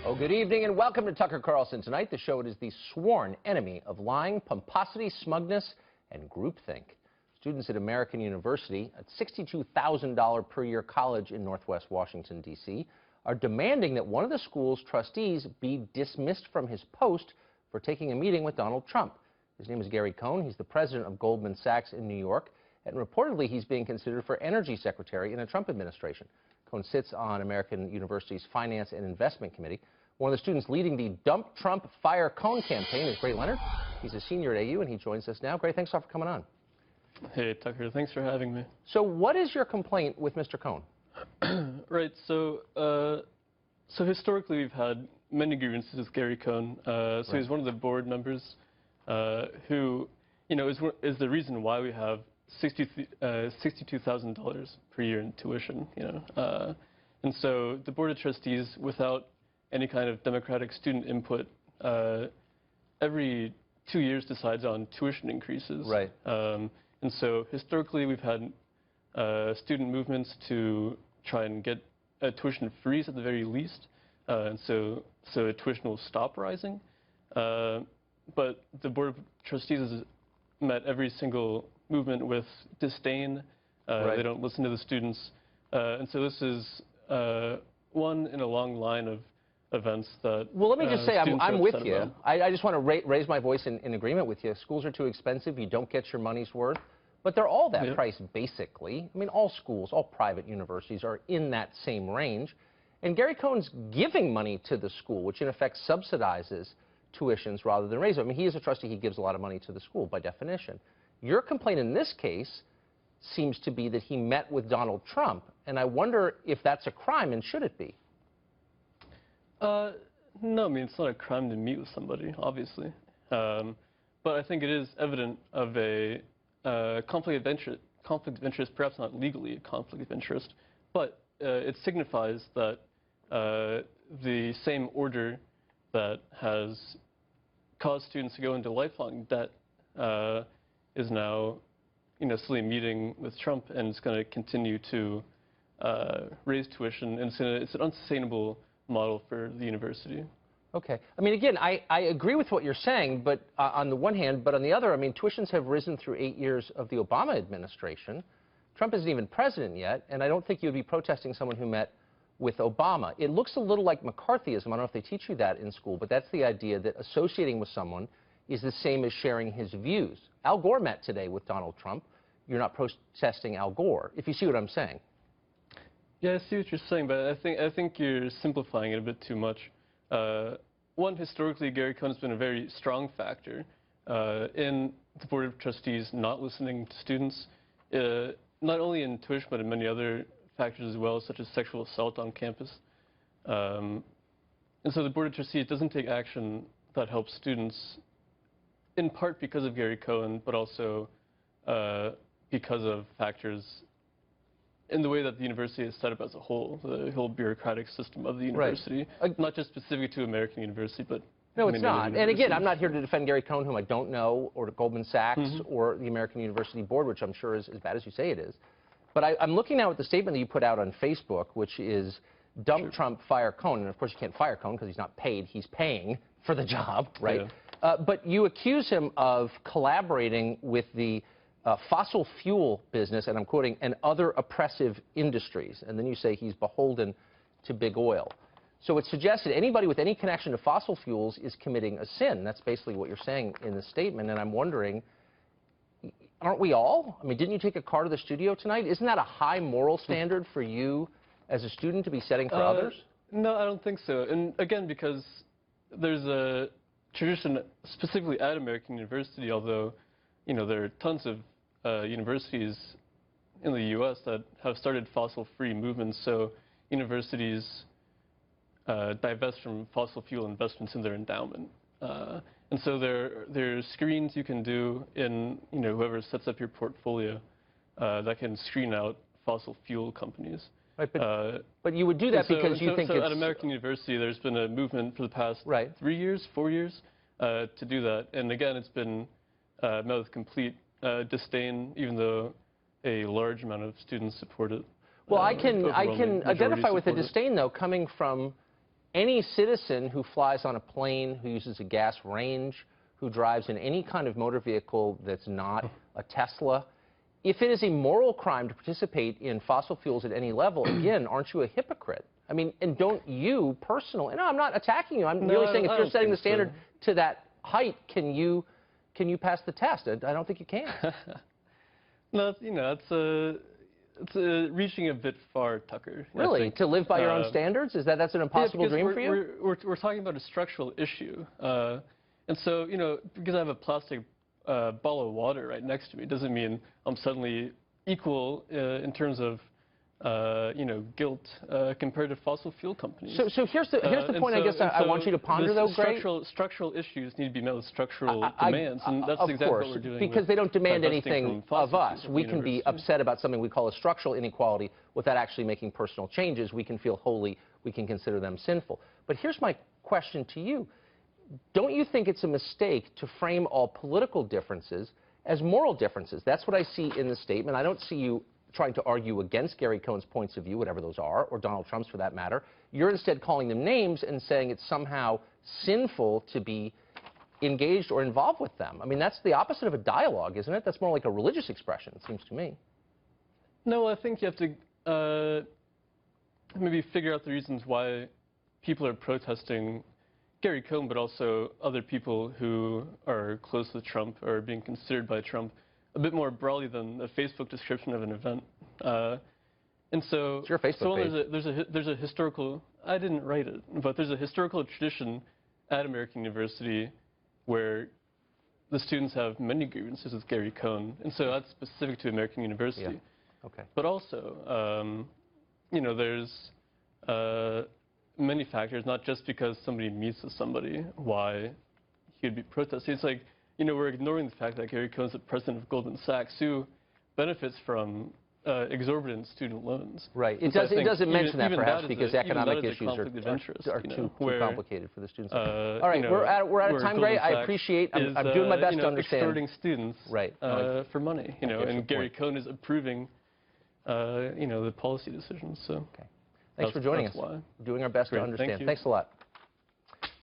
Oh, good evening and welcome to Tucker Carlson Tonight. The show is the sworn enemy of lying, pomposity, smugness, and groupthink. Students at American University, a $62,000 per year college in Northwest Washington, D.C., are demanding that one of the school's trustees be dismissed from his post for taking a meeting with Donald Trump. His name is Gray Leonard. He's the president of Goldman Sachs in New York, and reportedly he's being considered for energy secretary in a Trump administration. Cohn sits on American University's Finance and Investment Committee. One of the students leading the Dump Trump, Fire Cohn campaign is Gray Leonard. He's a senior at AU, and he joins us now. Gray, thanks a lot for coming on. Hey, Tucker, thanks for having me. So what is your complaint with Mr. Cohn? Right, so historically we've had many grievances with Gary Cohn. So Right. He's one of the board members who, is the reason why we have $62,000 per year in tuition, And so the Board of Trustees, without any kind of democratic student input, every 2 years decides on tuition increases. Right. And so historically we've had student movements to try and get a tuition freeze at the very least, and so tuition will stop rising. But the Board of Trustees has met every single movement with disdain. Right. They don't listen to the students. And so this is one in a long line of events that Well, let me just say, I'm with you. About. I just want to raise my voice in agreement with you. Schools are too expensive. You don't get your money's worth. But they're all that price, basically. I mean, all schools, all private universities are in that same range. And Gary Cohn's giving money to the school, which in effect subsidizes tuitions rather than raise them. I mean, he is a trustee. He gives a lot of money to the school by definition. Your complaint in this case seems to be that he met with Donald Trump. And I wonder if that's a crime, and should it be? No, I mean, it's not a crime to meet with somebody, obviously. But I think it is evident of a conflict of interest, perhaps not legally a conflict of interest, but it signifies that the same order that has caused students to go into lifelong debt is now, slowly meeting with Trump, and it's going to continue to raise tuition, and it's an unsustainable model for the university. Okay. I mean, again, I agree with what you're saying, but on the one hand, but on the other, I mean, tuitions have risen through 8 years of the Obama administration. Trump isn't even president yet, and I don't think you would be protesting someone who met with Obama. It looks a little like McCarthyism. I don't know if they teach you that in school, but that's the idea that associating with someone is the same as sharing his views. Al Gore met today with Donald Trump. You're not protesting Al Gore, if you see what I'm saying. Yeah, I see what you're saying, but I think you're simplifying it a bit too much. One, historically, Gary Cohn has been a very strong factor in the Board of Trustees not listening to students, not only in tuition, but in many other factors as well, such as sexual assault on campus. And so the Board of Trustees doesn't take action that helps students, in part because of Gary Cohn, but also because of factors in the way that the university is set up as a whole, the whole bureaucratic system of the university, not just specific to American University, but no, it's not. And again, I'm not here to defend Gary Cohn, whom I don't know, or Goldman Sachs, or the American University Board, which I'm sure is as bad as you say it is. But I'm looking now at the statement that you put out on Facebook, which is Dump Trump, Fire Cohn. And of course, you can't fire Cohn because he's not paid. He's paying for the job, right? Yeah. But you accuse him of collaborating with the fossil fuel business, and I'm quoting, and other oppressive industries. And then you say he's beholden to big oil. So it suggests that anybody with any connection to fossil fuels is committing a sin. That's basically what you're saying in the statement. And I'm wondering, aren't we all? I mean, didn't you take a car to the studio tonight? Isn't that a high moral standard for you as a student to be setting for others? No, I don't think so. And again, because there's a tradition specifically at American University, although, there are tons of universities in the U.S. that have started fossil-free movements, so universities divest from fossil fuel investments in their endowment. And so there are screens you can do in, whoever sets up your portfolio that can screen out fossil fuel companies. Right, but you would do that because you think it's... At American University, there's been a movement for the past 3 years, 4 years, to do that. And again, it's been met with complete disdain, even though a large amount of students support it. Well, I can identify with the disdain, though, coming from any citizen who flies on a plane, who uses a gas range, who drives in any kind of motor vehicle that's not a Tesla, if it is a moral crime to participate in fossil fuels at any level, again, aren't you a hypocrite? I mean, and don't you personally, and I'm not attacking you, I'm merely saying if you're setting the standard to that height, can you pass the test? I don't think you can. No, you know, it's reaching a bit far, Tucker. Really? To live by your own standards? That's an impossible dream for you? We're talking about a structural issue. And so, you know, because I have a plastic bottle of water right next to me doesn't mean I'm suddenly equal in terms of, you know, guilt compared to fossil fuel companies. So here's the point I guess I want you to ponder, though, Gray. Structural issues need to be met with structural demands, and that's exactly what we're doing. Because they don't demand anything of us. We can be upset about something we call a structural inequality without actually making personal changes. We can feel holy. We can consider them sinful. But here's my question to you. Don't you think it's a mistake to frame all political differences as moral differences? That's what I see in the statement. I don't see you trying to argue against Gary Cohn's points of view, whatever those are, or Donald Trump's for that matter. You're instead calling them names and saying it's somehow sinful to be engaged or involved with them. I mean, that's the opposite of a dialogue, isn't it? That's more like a religious expression, it seems to me. No, I think you have to maybe figure out the reasons why people are protesting Gary Cohn, but also other people who are close with Trump or are being considered by Trump a bit more broadly than a Facebook description of an event. And so, it's your Facebook page. There's a historical, I didn't write it, but there's a historical tradition at American University where the students have many grievances with Gary Cohn, and so that's specific to American University. Yeah. Okay. But also, you know, there's many factors, not just because somebody meets with somebody, why he would be protesting. It's like, you know, we're ignoring the fact that Gary Cohn is the president of Goldman Sachs, who benefits from exorbitant student loans. Right. It doesn't mention that perhaps because economic issues are too complicated for the students. All right, you know, we're out of time, Gray. I appreciate. I'm doing my best to understand. Extorting students, right, for money. You know, and Gary Cohn is approving, you know, the policy decisions. So. Okay. Thanks for joining us. We're doing our best to understand. Thanks a lot.